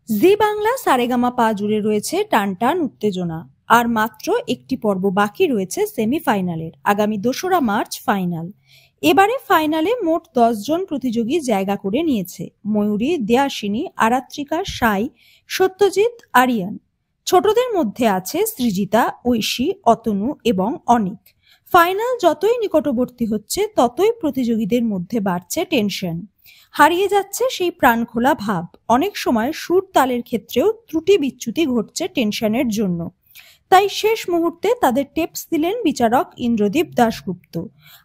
জি বাংলা সারেগামা পা জুড়ে রয়েছে টানটান উত্তেজনা। আর মাত্র একটি পর্ব বাকি রয়েছে সেমিফাইনালের। আগামী ২রা মার্চ ফাইনাল। এবারে ফাইনালে মোট ১০ জন প্রতিযোগী জায়গা করে নিয়েছে। ময়ূরী, দেয়াসিনী, আরাত্রিকা, সাই, সত্যজিৎ, আরিয়ান। ছোটদের মধ্যে আছে সৃজিতা, ঐশী, অতনু এবং অনিক। ফাইনাল যতই নিকটবর্তী হচ্ছে ততই প্রতিযোগীদের মধ্যে বাড়ছে টেনশন। হারিয়ে যাচ্ছে সেই প্রাণখোলা ভাব। অনেক সময় সুর তালের ক্ষেত্রেও ত্রুটি বিচ্যুতি ঘটছে টেনশনের জন্য। তাই শেষ মুহূর্তে তাদের টিপস দিলেন বিচারক ইন্দ্রদীপ দাশগুপ্ত।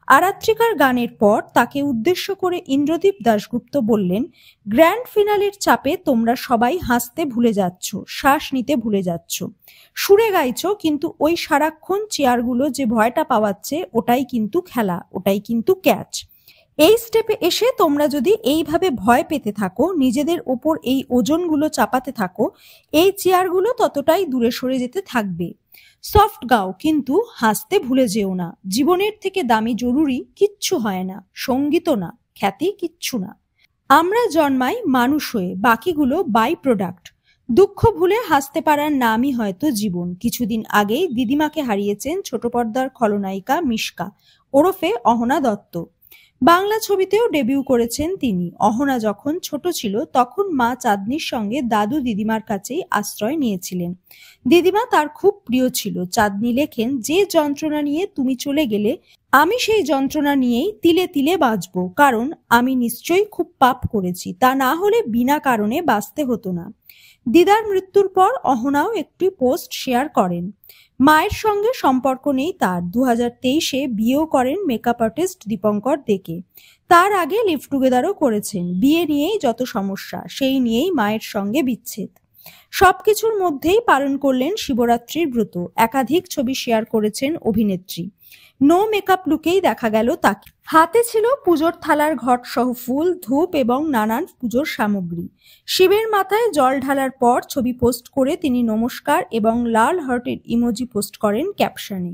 আরাত্রিকার গানের পর তাকে উদ্দেশ্য করে ইন্দ্রদীপ দাশগুপ্ত বললেন, গ্র্যান্ড ফিনালের চাপে তোমরা সবাই হাসতে ভুলে যাচ্ছ, শ্বাস নিতে ভুলে যাচ্ছ। সুরে গাইছো, কিন্তু ওই সারাক্ষণ চেয়ারগুলো যে ভয়টা পাওয়াচ্ছে ওটাই কিন্তু খেলা, ওটাই কিন্তু ক্যাচ। এই স্টেপে এসে তোমরা যদি এইভাবে ভয় পেতে থাকো, নিজেদের ওপর এই ওজনগুলো চাপাতে থাকো, এই চেয়ারগুলো ততটাই দূরে সরে যেতে থাকবে। সফট গাও, কিন্তু হাসতে ভুলে যেও না। জীবনের থেকে দামি জরুরি কিচ্ছু হয় না, সঙ্গীতও না, খ্যাতি কিচ্ছু না। আমরা জন্মাই মানুষ হয়ে, বাকিগুলো বাই প্রোডাক্ট। দুঃখ ভুলে হাসতে পারার নামই হয়তো জীবন। কিছুদিন আগেই দিদিমাকে হারিয়েছেন ছোট পর্দার খলনায়িকা মিশকা ওরফে অহনা দত্ত। বাংলা ছবিতেও ডেবিউ করেছেন তিনি। অহনা যখন ছোট ছিল তখন মা চাঁদনির সঙ্গে দাদু দিদিমার কাছেই আশ্রয় নিয়েছিলেন। দিদিমা তার খুব প্রিয় ছিল। চাঁদনি লেখেন, যে যন্ত্রণা নিয়ে তুমি চলে গেলে আমি সেই যন্ত্রণা নিয়েই তিলে তিলে বাঁচব, কারণ আমি নিশ্চয়ই খুব পাপ করেছি, তা না হলে বিনা কারণে বাঁচতে হতো না। দিদার মৃত্যুর পর অহনাও একটি পোস্ট শেয়ার করেন। মায়ের সঙ্গে সম্পর্ক নেই তার। 2023-এ বিয়েও করেন মেকআপ আর্টিস্ট দীপঙ্কর দেকে। তার আগে লিভ টুগেদারও করেছেন। বিয়ে নিয়েই যত সমস্যা, সেই নিয়েই মায়ের সঙ্গে বিচ্ছেদ। সবকিছুর মধ্যেই পালন করলেন শিবরাত্রির ব্রত। একাধিক ছবি শেয়ার করেছেন অভিনেত্রী। নো মেকআপ লুকেই দেখা গেল তাকে। হাতে ছিল পুজোর থালার ঘট সহ ফুল, ধূপ এবং নানান পুজোর সামগ্রী। শিবের মাথায় জল ঢালার পর ছবি পোস্ট করে তিনি নমস্কার এবং লাল হার্টের ইমোজি পোস্ট করেন ক্যাপশনে।